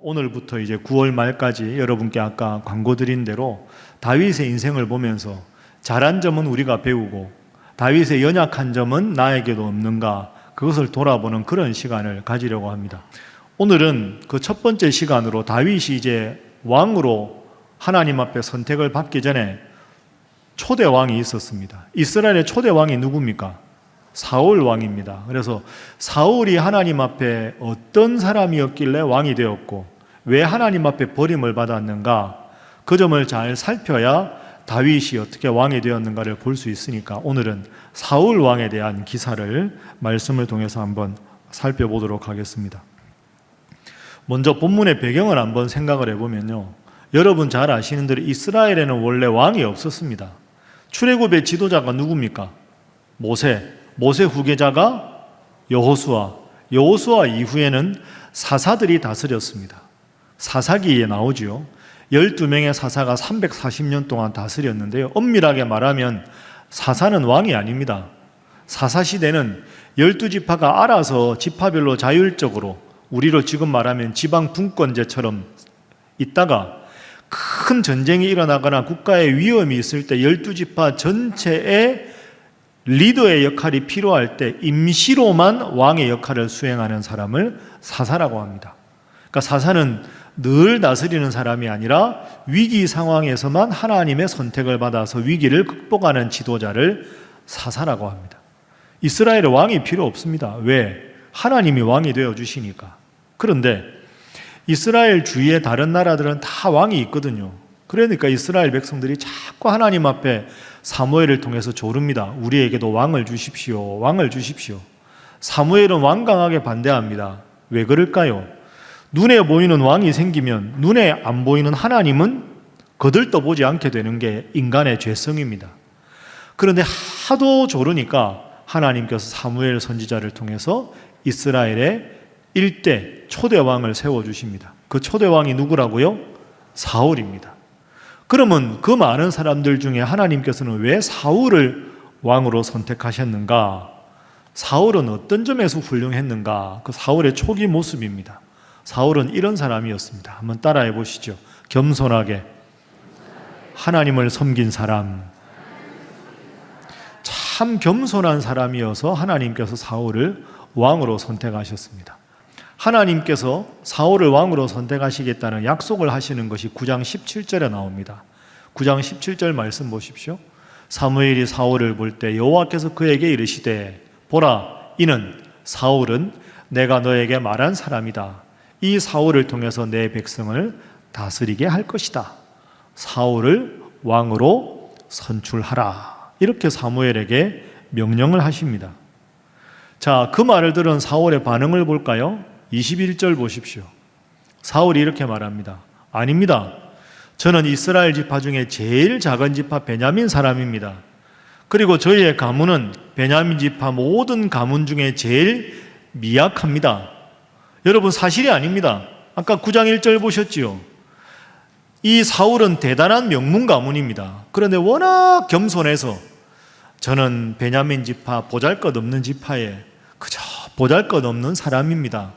오늘부터 이제 9월 말까지 여러분께 아까 광고 드린 대로 다윗의 인생을 보면서 잘한 점은 우리가 배우고 다윗의 연약한 점은 나에게도 없는가, 그것을 돌아보는 그런 시간을 가지려고 합니다. 오늘은 그 첫 번째 시간으로 다윗이 이제 왕으로 하나님 앞에 선택을 받기 전에 초대 왕이 있었습니다. 이스라엘의 초대 왕이 누굽니까? 사울 왕입니다. 그래서 사울이 하나님 앞에 어떤 사람이었길래 왕이 되었고 왜 하나님 앞에 버림을 받았는가, 그 점을 잘 살펴야 다윗이 어떻게 왕이 되었는가를 볼 수 있으니까 오늘은 사울 왕에 대한 기사를 말씀을 통해서 한번 살펴보도록 하겠습니다. 먼저 본문의 배경을 한번 생각을 해보면요, 여러분 잘 아시는 대로 이스라엘에는 원래 왕이 없었습니다. 출애굽의 지도자가 누굽니까? 모세 후계자가 여호수아 이후에는 사사들이 다스렸습니다. 사사기에 나오죠. 12명의 사사가 340년 동안 다스렸는데요, 엄밀하게 말하면 사사는 왕이 아닙니다. 사사시대는 12지파가 알아서 지파별로 자율적으로, 우리로 지금 말하면 지방 분권제처럼 있다가 큰 전쟁이 일어나거나 국가에 위험이 있을 때 12지파 전체의 리더의 역할이 필요할 때 임시로만 왕의 역할을 수행하는 사람을 사사라고 합니다. 그러니까 사사는 늘 다스리는 사람이 아니라 위기 상황에서만 하나님의 선택을 받아서 위기를 극복하는 지도자를 사사라고 합니다. 이스라엘에 왕이 필요 없습니다. 왜? 하나님이 왕이 되어주시니까. 그런데 이스라엘 주위의 다른 나라들은 다 왕이 있거든요. 그러니까 이스라엘 백성들이 자꾸 하나님 앞에 사무엘을 통해서 조릅니다. 우리에게도 왕을 주십시오. 왕을 주십시오. 사무엘은 완강하게 반대합니다. 왜 그럴까요? 눈에 보이는 왕이 생기면 눈에 안 보이는 하나님은 거들떠보지 않게 되는 게 인간의 죄성입니다. 그런데 하도 조르니까 하나님께서 사무엘 선지자를 통해서 이스라엘의 일대 초대 왕을 세워주십니다. 그 초대 왕이 누구라고요? 사울입니다. 그러면 그 많은 사람들 중에 하나님께서는 왜 사울을 왕으로 선택하셨는가? 사울은 어떤 점에서 훌륭했는가? 그 사울의 초기 모습입니다. 사울은 이런 사람이었습니다. 한번 따라해 보시죠. 겸손하게 하나님을 섬긴 사람. 참 겸손한 사람이어서 하나님께서 사울을 왕으로 선택하셨습니다. 하나님께서 사울을 왕으로 선택하시겠다는 약속을 하시는 것이 9장 17절에 나옵니다. 9장 17절 말씀 보십시오. 사무엘이 사울을 볼 때 여호와께서 그에게 이르시되 보라, 이는 사울은 내가 너에게 말한 사람이다. 이 사울을 통해서 내 백성을 다스리게 할 것이다. 사울을 왕으로 선출하라. 이렇게 사무엘에게 명령을 하십니다. 자, 그 말을 들은 사울의 반응을 볼까요? 21절 보십시오. 사울이 이렇게 말합니다. 아닙니다. 저는 이스라엘 지파 중에 제일 작은 지파 베냐민 사람입니다. 그리고 저희의 가문은 베냐민 지파 모든 가문 중에 제일 미약합니다. 여러분, 사실이 아닙니다. 아까 9장 1절 보셨지요? 이 사울은 대단한 명문 가문입니다. 그런데 워낙 겸손해서 저는 베냐민 지파 보잘것없는 지파에 그저 보잘것없는 사람입니다.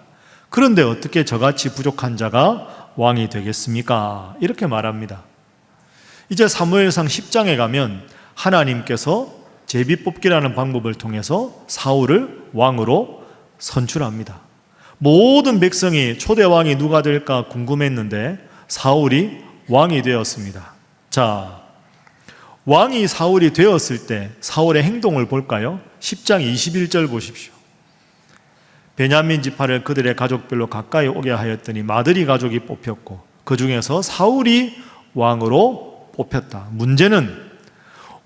그런데 어떻게 저같이 부족한 자가 왕이 되겠습니까? 이렇게 말합니다. 이제 사무엘상 10장에 가면 하나님께서 제비뽑기라는 방법을 통해서 사울을 왕으로 선출합니다. 모든 백성이 초대 왕이 누가 될까 궁금했는데 사울이 왕이 되었습니다. 자, 왕이 사울이 되었을 때 사울의 행동을 볼까요? 10장 21절 보십시오. 베냐민 지파를 그들의 가족별로 가까이 오게 하였더니 마드리 가족이 뽑혔고 그 중에서 사울이 왕으로 뽑혔다. 문제는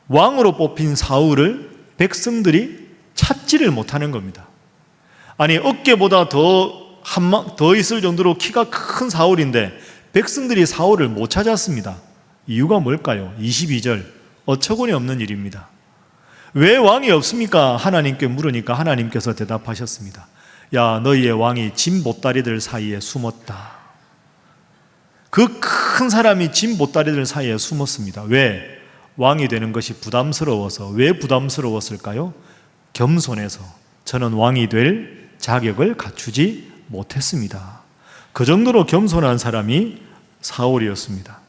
왕으로 뽑힌 사울을 백성들이 찾지를 못하는 겁니다. 아니, 어깨보다 더 있을 정도로 키가 큰 사울인데 백성들이 사울을 못 찾았습니다. 이유가 뭘까요? 22절, 어처구니 없는 일입니다. 왜 왕이 없습니까? 하나님께 물으니까 하나님께서 대답하셨습니다. 야, 너희의 왕이 짐 보따리들 사이에 숨었다. 그 큰 사람이 짐 보따리들 사이에 숨었습니다. 왜? 왕이 되는 것이 부담스러워서. 왜 부담스러웠을까요? 겸손해서 저는 왕이 될 자격을 갖추지 못했습니다. 그 정도로 겸손한 사람이 사울이었습니다.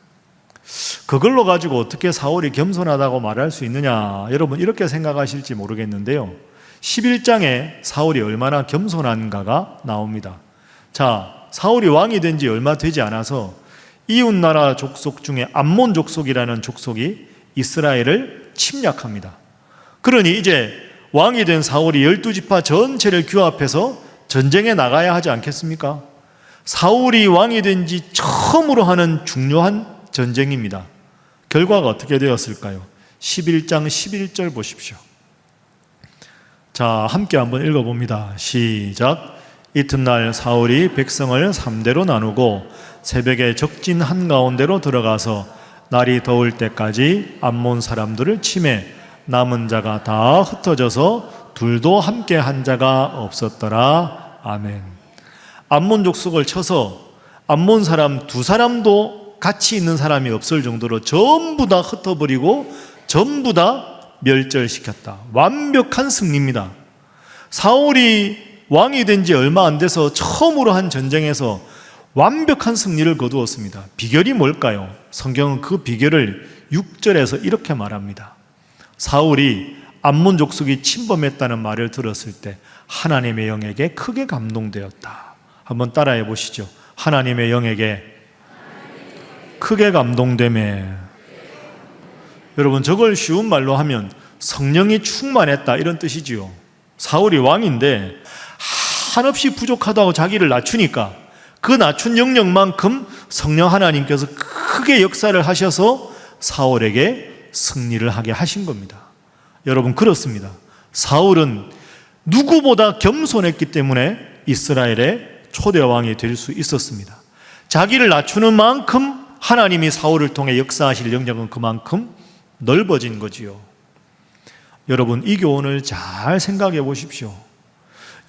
그걸로 가지고 어떻게 사울이 겸손하다고 말할 수 있느냐, 여러분 이렇게 생각하실지 모르겠는데요, 11장에 사울이 얼마나 겸손한가가 나옵니다. 자, 사울이 왕이 된 지 얼마 되지 않아서 이웃나라 족속 중에 암몬 족속이라는 족속이 이스라엘을 침략합니다. 그러니 이제 왕이 된 사울이 12지파 전체를 규합해서 전쟁에 나가야 하지 않겠습니까? 사울이 왕이 된 지 처음으로 하는 중요한 전쟁입니다. 결과가 어떻게 되었을까요? 11장 11절 보십시오. 자, 함께 한번 읽어봅니다. 시작. 이튿날 사울이 백성을 3대로 나누고 새벽에 적진 한가운데로 들어가서 날이 더울 때까지 암몬 사람들을 치매 남은 자가 다 흩어져서 둘도 함께 한 자가 없었더라. 아멘. 암몬 족속을 쳐서 암몬 사람 2사람도 같이 있는 사람이 없을 정도로 전부 다 흩어버리고 전부 다 멸절시켰다. 완벽한 승리입니다. 사울이 왕이 된 지 얼마 안 돼서 처음으로 한 전쟁에서 완벽한 승리를 거두었습니다. 비결이 뭘까요? 성경은 그 비결을 6절에서 이렇게 말합니다. 사울이 암몬 족속이 침범했다는 말을 들었을 때 하나님의 영에게 크게 감동되었다. 한번 따라해 보시죠. 하나님의 영에게 크게 감동되매. 여러분, 저걸 쉬운 말로 하면 성령이 충만했다 이런 뜻이지요. 사울이 왕인데 한없이 부족하다고 자기를 낮추니까 그 낮춘 영역만큼 성령 하나님께서 크게 역사를 하셔서 사울에게 승리를 하게 하신 겁니다. 여러분, 그렇습니다. 사울은 누구보다 겸손했기 때문에 이스라엘의 초대왕이 될 수 있었습니다. 자기를 낮추는 만큼 하나님이 사울을 통해 역사하실 영역은 그만큼 넓어진 거지요. 여러분, 이 교훈을 잘 생각해 보십시오.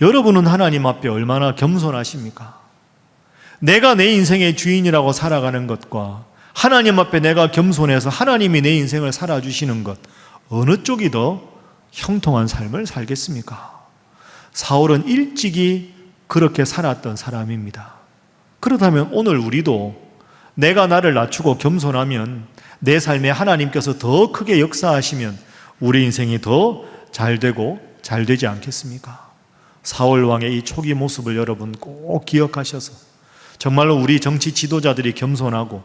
여러분은 하나님 앞에 얼마나 겸손하십니까? 내가 내 인생의 주인이라고 살아가는 것과 하나님 앞에 내가 겸손해서 하나님이 내 인생을 살아주시는 것, 어느 쪽이 더 형통한 삶을 살겠습니까? 사울은 일찍이 그렇게 살았던 사람입니다. 그렇다면 오늘 우리도 내가 나를 낮추고 겸손하면 내 삶에 하나님께서 더 크게 역사하시면 우리 인생이 더 잘되고 잘되지 않겠습니까? 사울 왕의 이 초기 모습을 여러분 꼭 기억하셔서 정말로 우리 정치 지도자들이 겸손하고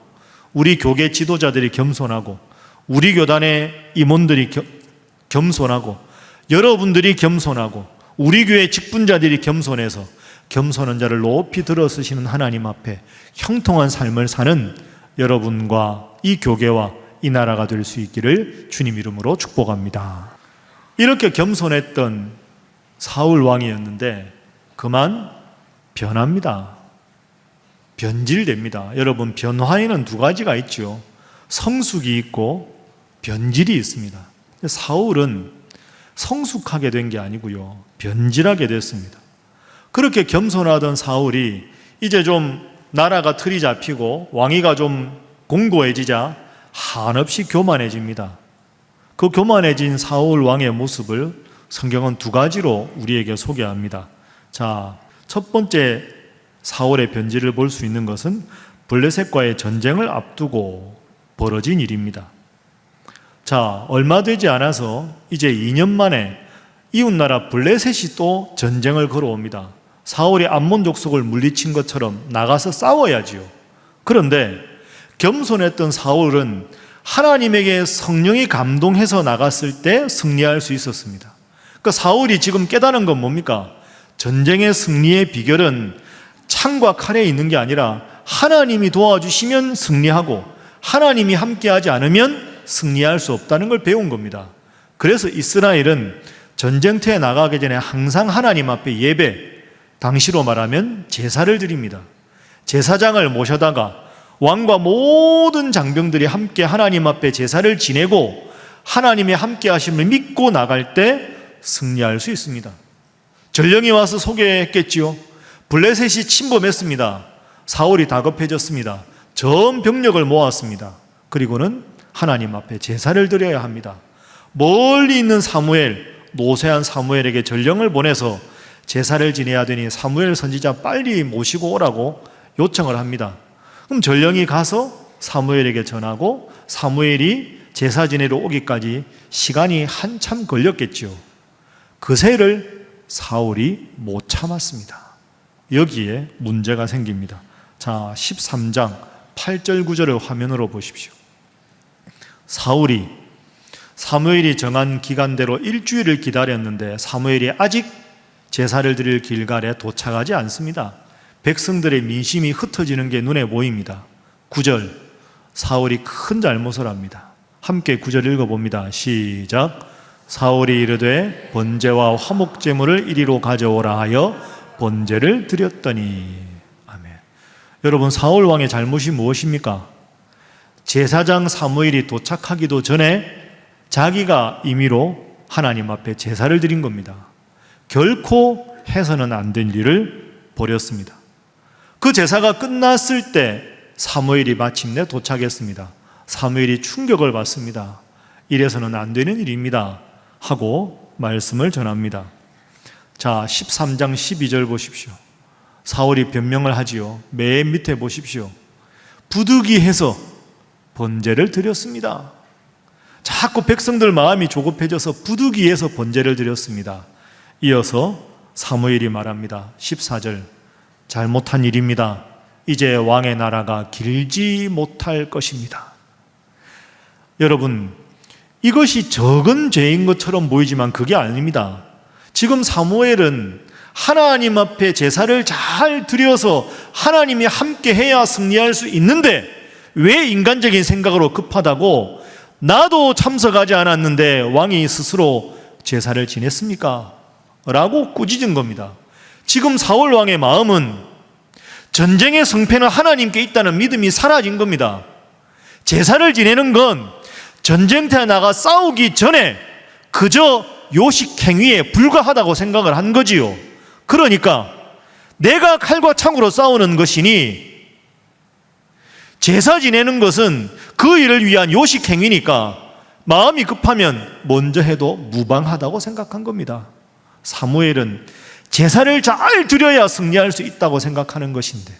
우리 교계 지도자들이 겸손하고 우리 교단의 임원들이 겸손하고 여러분들이 겸손하고 우리 교회 직분자들이 겸손해서 겸손한 자를 높이 들어쓰시는 하나님 앞에 형통한 삶을 사는 여러분과 이 교계와 이 나라가 될 수 있기를 주님 이름으로 축복합니다. 이렇게 겸손했던 사울 왕이었는데 그만 변합니다. 변질됩니다. 여러분, 변화에는 2가지가 있죠. 성숙이 있고 변질이 있습니다. 사울은 성숙하게 된 게 아니고요, 변질하게 됐습니다. 그렇게 겸손하던 사울이 이제 좀 나라가 틀이 잡히고 왕위가 좀 공고해지자 한없이 교만해집니다. 그 교만해진 사울 왕의 모습을 성경은 2가지로 우리에게 소개합니다. 자, 첫 번째 사울의 변질을 볼 수 있는 것은 블레셋과의 전쟁을 앞두고 벌어진 일입니다. 자, 얼마 되지 않아서 이제 2년 만에 이웃나라 블레셋이 또 전쟁을 걸어옵니다. 사울이 암몬 족속을 물리친 것처럼 나가서 싸워야지요. 그런데 겸손했던 사울은 하나님에게 성령이 감동해서 나갔을 때 승리할 수 있었습니다. 그러니까 사울이 지금 깨달은 건 뭡니까? 전쟁의 승리의 비결은 창과 칼에 있는 게 아니라 하나님이 도와주시면 승리하고 하나님이 함께하지 않으면 승리할 수 없다는 걸 배운 겁니다. 그래서 이스라엘은 전쟁터에 나가기 전에 항상 하나님 앞에 예배, 당시로 말하면 제사를 드립니다. 제사장을 모셔다가 왕과 모든 장병들이 함께 하나님 앞에 제사를 지내고 하나님의 함께하심을 믿고 나갈 때 승리할 수 있습니다. 전령이 와서 소개했겠지요. 블레셋이 침범했습니다. 사울이 다급해졌습니다. 전 병력을 모았습니다. 그리고는 하나님 앞에 제사를 드려야 합니다. 멀리 있는 사무엘, 노쇠한 사무엘에게 전령을 보내서 제사를 지내야 되니 사무엘 선지자 빨리 모시고 오라고 요청을 합니다. 그럼 전령이 가서 사무엘에게 전하고 사무엘이 제사 지내러 오기까지 시간이 한참 걸렸겠죠. 그 새를 사울이 못 참았습니다. 여기에 문제가 생깁니다. 자, 13장 8절 9절을 화면으로 보십시오. 사울이 사무엘이 정한 기간대로 일주일을 기다렸는데 사무엘이 아직 제사를 드릴 길갈에 도착하지 않습니다. 백성들의 민심이 흩어지는 게 눈에 보입니다. 9절, 사울이 큰 잘못을 합니다. 함께 9절 읽어봅니다. 시작. 사울이 이르되 번제와 화목제물을 이리로 가져오라 하여 번제를 드렸더니. 아멘. 여러분, 사울 왕의 잘못이 무엇입니까? 제사장 사무엘이 도착하기도 전에 자기가 임의로 하나님 앞에 제사를 드린 겁니다. 결코 해서는 안 될 일을 벌였습니다. 그 제사가 끝났을 때 사무엘이 마침내 도착했습니다. 사무엘이 충격을 받습니다. 이래서는 안 되는 일입니다 하고 말씀을 전합니다. 자, 13장 12절 보십시오. 사울이 변명을 하지요. 맨 밑에 보십시오. 부득이해서 번제를 드렸습니다. 자꾸 백성들 마음이 조급해져서 부득이해서 번제를 드렸습니다. 이어서 사무엘이 말합니다. 14절, 잘못한 일입니다. 이제 왕의 나라가 길지 못할 것입니다. 여러분, 이것이 적은 죄인 것처럼 보이지만 그게 아닙니다. 지금 사무엘은 하나님 앞에 제사를 잘 드려서 하나님이 함께 해야 승리할 수 있는데 왜 인간적인 생각으로 급하다고 나도 참석하지 않았는데 왕이 스스로 제사를 지냈습니까? 라고 꾸짖은 겁니다. 지금 사울 왕의 마음은 전쟁의 승패는 하나님께 있다는 믿음이 사라진 겁니다. 제사를 지내는 건 전쟁터에 나가 싸우기 전에 그저 요식 행위에 불과하다고 생각을 한 거지요. 그러니까 내가 칼과 창으로 싸우는 것이니 제사 지내는 것은 그 일을 위한 요식 행위니까 마음이 급하면 먼저 해도 무방하다고 생각한 겁니다. 사무엘은 제사를 잘 드려야 승리할 수 있다고 생각하는 것인데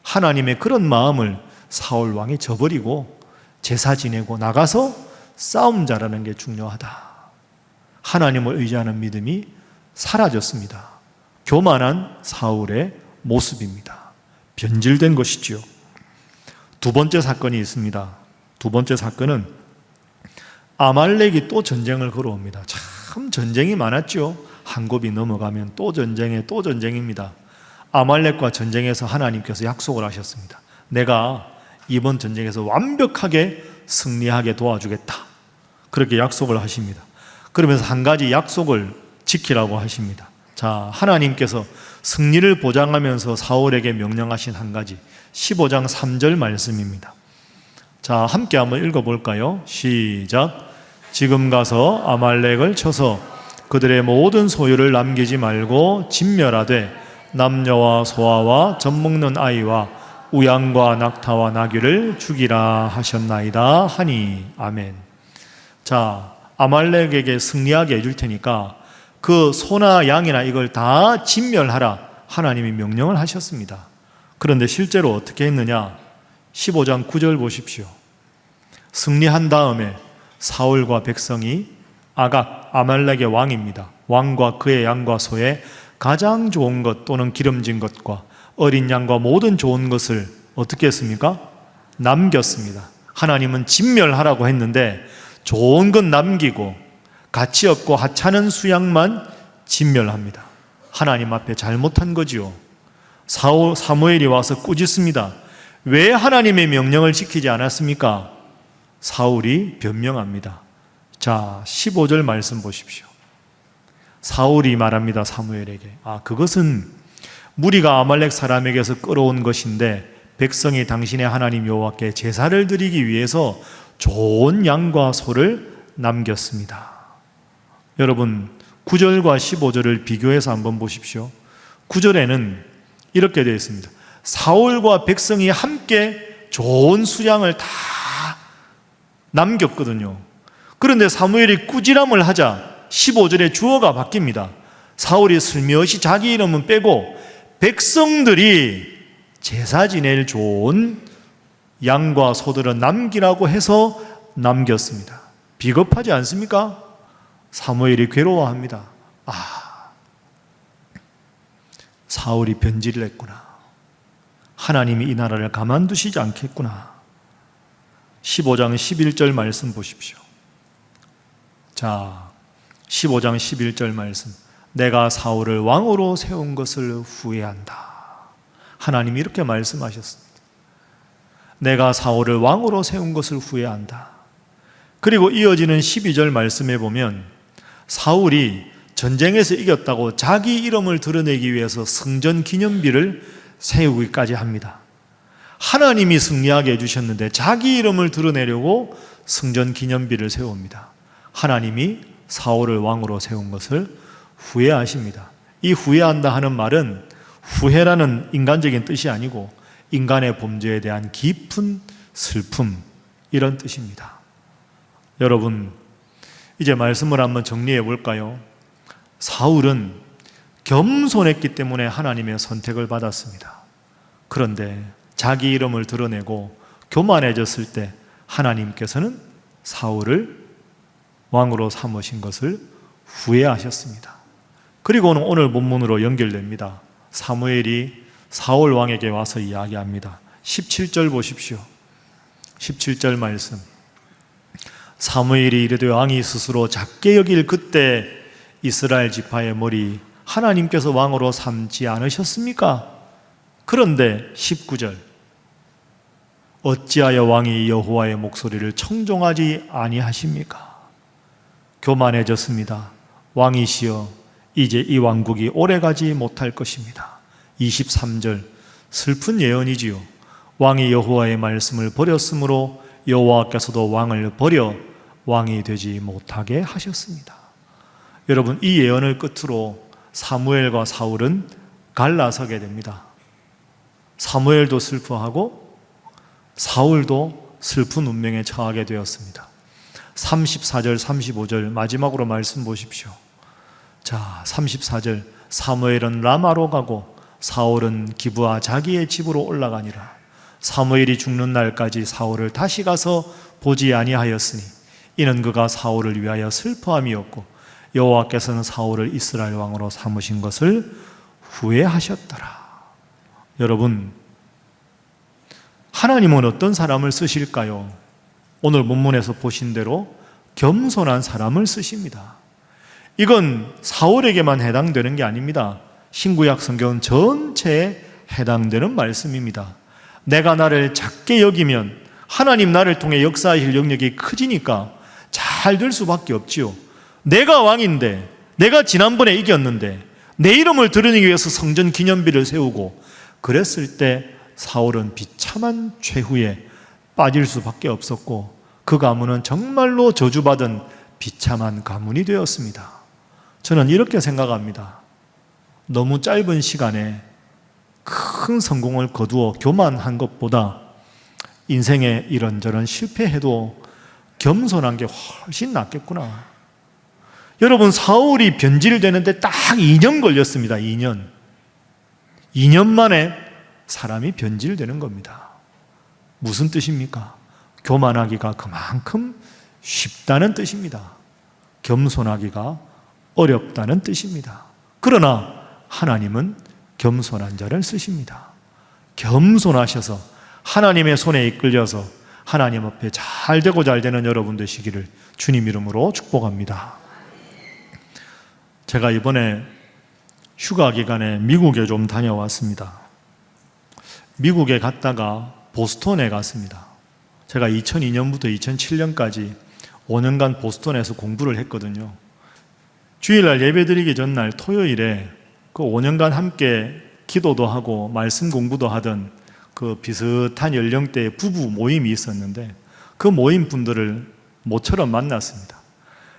하나님의 그런 마음을 사울 왕이 저버리고 제사 지내고 나가서 싸움 잘하는 게 중요하다. 하나님을 의지하는 믿음이 사라졌습니다. 교만한 사울의 모습입니다. 변질된 것이지요. 두 번째 사건이 있습니다. 두 번째 사건은 아말렉이 또 전쟁을 걸어옵니다. 참 전쟁이 많았죠. 한 곱이 넘어가면 또 전쟁에 또 전쟁입니다. 아말렉과 전쟁에서 하나님께서 약속을 하셨습니다. 내가 이번 전쟁에서 완벽하게 승리하게 도와주겠다. 그렇게 약속을 하십니다. 그러면서 한 가지 약속을 지키라고 하십니다. 자, 하나님께서 승리를 보장하면서 사울에게 명령하신 한 가지 15장 3절 말씀입니다. 자, 함께 한번 읽어볼까요? 시작. 지금 가서 아말렉을 쳐서 그들의 모든 소유를 남기지 말고 진멸하되 남녀와 소아와 젖먹는 아이와 우양과 낙타와 나귀를 죽이라 하셨나이다 하니. 아멘. 자, 아말렉에게 승리하게 해줄 테니까 그 소나 양이나 이걸 다 진멸하라 하나님이 명령을 하셨습니다. 그런데 실제로 어떻게 했느냐? 15장 9절 보십시오. 승리한 다음에 사울과 백성이 아각, 아말렉의 왕입니다. 왕과 그의 양과 소에 가장 좋은 것 또는 기름진 것과 어린 양과 모든 좋은 것을 어떻게 했습니까? 남겼습니다. 하나님은 진멸하라고 했는데 좋은 것 남기고 가치 없고 하찮은 수양만 진멸합니다. 하나님 앞에 잘못한 거지요. 사무엘이 와서 꾸짖습니다. 왜 하나님의 명령을 지키지 않았습니까? 사울이 변명합니다. 자, 15절 말씀 보십시오. 사울이 말합니다. 사무엘에게. 그것은 무리가 아말렉 사람에게서 끌어온 것인데 백성이 당신의 하나님 여호와께 제사를 드리기 위해서 좋은 양과 소를 남겼습니다. 여러분, 9절과 15절을 비교해서 한번 보십시오. 9절에는 이렇게 되어 있습니다. 사울과 백성이 함께 좋은 수량을 다 남겼거든요. 그런데 사무엘이 꾸지람을 하자 15절에 주어가 바뀝니다. 사울이 슬며시 자기 이름은 빼고 백성들이 제사 지낼 좋은 양과 소들은 남기라고 해서 남겼습니다. 비겁하지 않습니까? 사무엘이 괴로워합니다. 사울이 변질을 했구나. 하나님이 이 나라를 가만두시지 않겠구나. 15장 11절 말씀 보십시오. 자, 15장 11절 말씀. 내가 사울을 왕으로 세운 것을 후회한다. 하나님이 이렇게 말씀하셨습니다. 내가 사울을 왕으로 세운 것을 후회한다. 그리고 이어지는 12절 말씀에 보면 사울이 전쟁에서 이겼다고 자기 이름을 드러내기 위해서 성전 기념비를 세우기까지 합니다. 하나님이 승리하게 해주셨는데 자기 이름을 드러내려고 성전 기념비를 세웁니다. 하나님이 사울을 왕으로 세운 것을 후회하십니다. 이 후회한다 하는 말은 후회라는 인간적인 뜻이 아니고 인간의 범죄에 대한 깊은 슬픔, 이런 뜻입니다. 여러분, 이제 말씀을 한번 정리해 볼까요? 사울은 겸손했기 때문에 하나님의 선택을 받았습니다. 그런데 자기 이름을 드러내고 교만해졌을 때 하나님께서는 사울을 왕으로 삼으신 것을 후회하셨습니다. 그리고는 오늘 본문으로 연결됩니다. 사무엘이 사울 왕에게 와서 이야기합니다. 17절 보십시오. 17절 말씀. 사무엘이 이르되 왕이 스스로 작게 여길 그때 이스라엘 지파의 머리 하나님께서 왕으로 삼지 않으셨습니까? 그런데 19절. 어찌하여 왕이 여호와의 목소리를 청종하지 아니하십니까? 교만해졌습니다. 왕이시여, 이제 이 왕국이 오래가지 못할 것입니다. 23절. 슬픈 예언이지요. 왕이 여호와의 말씀을 버렸으므로 여호와께서도 왕을 버려 왕이 되지 못하게 하셨습니다. 여러분, 이 예언을 끝으로 사무엘과 사울은 갈라서게 됩니다. 사무엘도 슬퍼하고 사울도 슬픈 운명에 처하게 되었습니다. 34절, 35절 마지막으로 말씀 보십시오. 자, 34절. 사무엘은 라마로 가고 사울은 기브아 자기의 집으로 올라가니라. 사무엘이 죽는 날까지 사울을 다시 가서 보지 아니하였으니 이는 그가 사울을 위하여 슬퍼함이었고 여호와께서는 사울을 이스라엘 왕으로 삼으신 것을 후회하셨더라. 여러분, 하나님은 어떤 사람을 쓰실까요? 오늘 본문에서 보신 대로 겸손한 사람을 쓰십니다. 이건 사울에게만 해당되는 게 아닙니다. 신구약 성경 전체에 해당되는 말씀입니다. 내가 나를 작게 여기면 하나님 나를 통해 역사하실 영역이 커지니까 잘 될 수밖에 없지요. 내가 왕인데, 내가 지난번에 이겼는데 내 이름을 드러내기 위해서 성전 기념비를 세우고 그랬을 때 사울은 비참한 최후에 빠질 수밖에 없었고 그 가문은 정말로 저주받은 비참한 가문이 되었습니다. 저는 이렇게 생각합니다. 너무 짧은 시간에 큰 성공을 거두어 교만한 것보다 인생에 이런저런 실패해도 겸손한 게 훨씬 낫겠구나. 여러분, 사울이 변질되는데 딱 2년 걸렸습니다. 2년 만에 사람이 변질되는 겁니다. 무슨 뜻입니까? 교만하기가 그만큼 쉽다는 뜻입니다. 겸손하기가 어렵다는 뜻입니다. 그러나 하나님은 겸손한 자를 쓰십니다. 겸손하셔서 하나님의 손에 이끌려서 하나님 앞에 잘 되고 잘 되는 여러분 되시기를 주님 이름으로 축복합니다. 제가 이번에 휴가 기간에 미국에 좀 다녀왔습니다. 미국에 갔다가 보스턴에 갔습니다. 제가 2002년부터 2007년까지 5년간 보스턴에서 공부를 했거든요. 주일날 예배드리기 전날 토요일에 그 5년간 함께 기도도 하고 말씀 공부도 하던 그 비슷한 연령대의 부부 모임이 있었는데 그 모임 분들을 모처럼 만났습니다.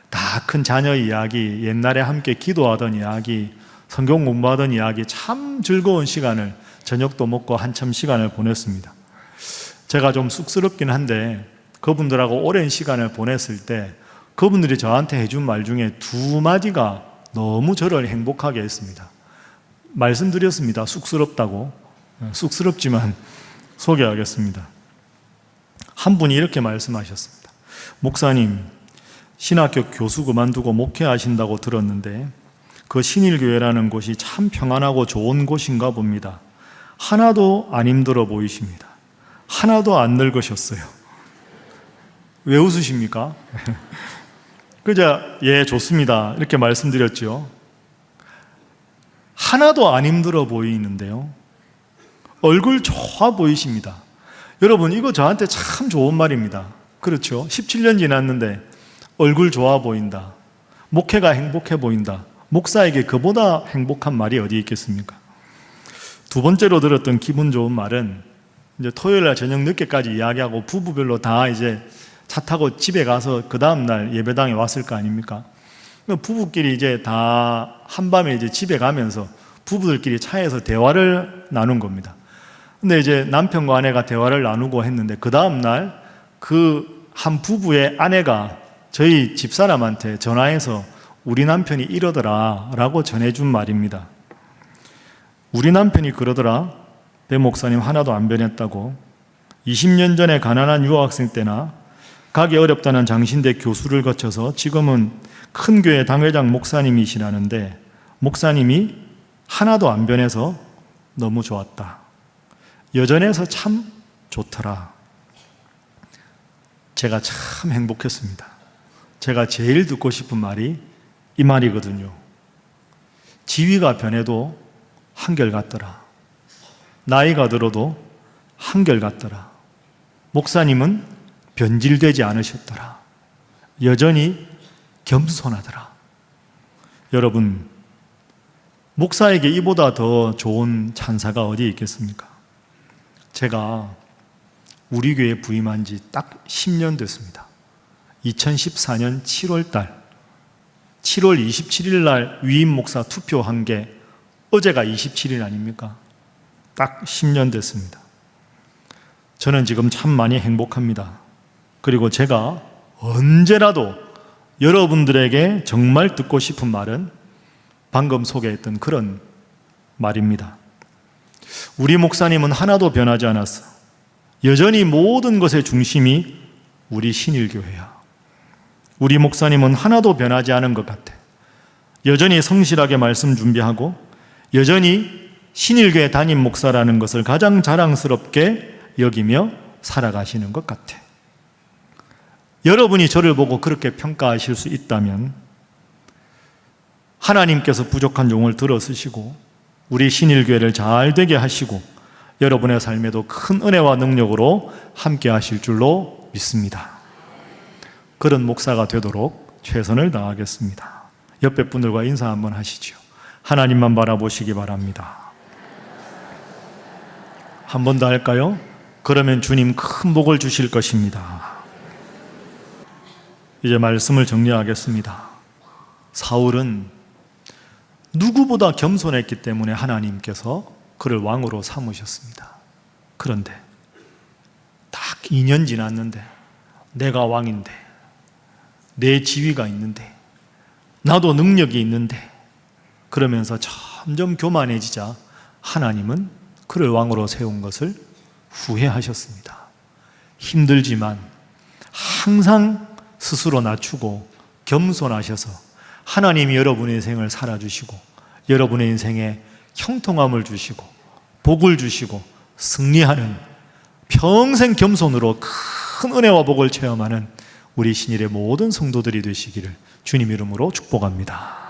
다 큰 자녀 이야기, 옛날에 함께 기도하던 이야기, 성경 공부하던 이야기, 참 즐거운 시간을 저녁도 먹고 한참 시간을 보냈습니다. 제가 좀 쑥스럽긴 한데 그분들하고 오랜 시간을 보냈을 때 그분들이 저한테 해준 말 중에 2마디가 너무 저를 행복하게 했습니다. 말씀드렸습니다. 쑥스럽다고. 쑥스럽지만 소개하겠습니다. 한 분이 이렇게 말씀하셨습니다. 목사님, 신학교 교수 그만두고 목회하신다고 들었는데 그 신일교회라는 곳이 참 평안하고 좋은 곳인가 봅니다. 하나도 안 힘들어 보이십니다. 하나도 안 늙으셨어요. 왜 웃으십니까? 그저 예, 좋습니다. 이렇게 말씀드렸죠. 하나도 안 힘들어 보이는데요. 얼굴 좋아 보이십니다. 여러분, 이거 저한테 참 좋은 말입니다. 그렇죠? 17년 지났는데 얼굴 좋아 보인다. 목회가 행복해 보인다. 목사에게 그보다 행복한 말이 어디 있겠습니까? 두 번째로 들었던 기분 좋은 말은 이제 토요일 날 저녁 늦게까지 이야기하고 부부별로 다 이제 차 타고 집에 가서 그 다음날 예배당에 왔을 거 아닙니까? 부부끼리 이제 다 한밤에 이제 집에 가면서 부부들끼리 차에서 대화를 나눈 겁니다. 근데 이제 남편과 아내가 대화를 나누고 했는데 그 다음날 그 한 부부의 아내가 저희 집사람한테 전화해서 우리 남편이 이러더라 라고 전해준 말입니다. 우리 남편이 그러더라. 배 목사님 하나도 안 변했다고. 20년 전에 가난한 유학생 때나 가기 어렵다는 장신대 교수를 거쳐서 지금은 큰 교회 당회장 목사님이시라는데 목사님이 하나도 안 변해서 너무 좋았다. 여전해서 참 좋더라. 제가 참 행복했습니다. 제가 제일 듣고 싶은 말이 이 말이거든요. 지위가 변해도 한결같더라. 나이가 들어도 한결같더라. 목사님은 변질되지 않으셨더라. 여전히 겸손하더라. 여러분, 목사에게 이보다 더 좋은 찬사가 어디에 있겠습니까? 제가 우리 교회에 부임한 지 딱 10년 됐습니다. 2014년 7월 달 7월 27일 날 위임 목사 투표한 게 어제가 27일 아닙니까? 딱 10년 됐습니다. 저는 지금 참 많이 행복합니다. 그리고 제가 언제라도 여러분들에게 정말 듣고 싶은 말은 방금 소개했던 그런 말입니다. 우리 목사님은 하나도 변하지 않았어. 여전히 모든 것의 중심이 우리 신일교회야. 우리 목사님은 하나도 변하지 않은 것 같아. 여전히 성실하게 말씀 준비하고 여전히 신일교회 담임 목사라는 것을 가장 자랑스럽게 여기며 살아가시는 것 같아. 여러분이 저를 보고 그렇게 평가하실 수 있다면 하나님께서 부족한 용을 들어 쓰시고 우리 신일교회를 잘 되게 하시고 여러분의 삶에도 큰 은혜와 능력으로 함께 하실 줄로 믿습니다. 그런 목사가 되도록 최선을 다하겠습니다. 옆에 분들과 인사 한번 하시죠. 하나님만 바라보시기 바랍니다. 한 번 더 할까요? 그러면 주님 큰 복을 주실 것입니다. 이제 말씀을 정리하겠습니다. 사울은 누구보다 겸손했기 때문에 하나님께서 그를 왕으로 삼으셨습니다. 그런데 딱 2년 지났는데 내가 왕인데 내 지위가 있는데 나도 능력이 있는데 그러면서 점점 교만해지자 하나님은 그를 왕으로 세운 것을 후회하셨습니다. 힘들지만 항상 스스로 낮추고 겸손하셔서 하나님이 여러분의 인생을 살아주시고 여러분의 인생에 형통함을 주시고 복을 주시고 승리하는 평생 겸손으로 큰 은혜와 복을 체험하는 우리 신일의 모든 성도들이 되시기를 주님 이름으로 축복합니다.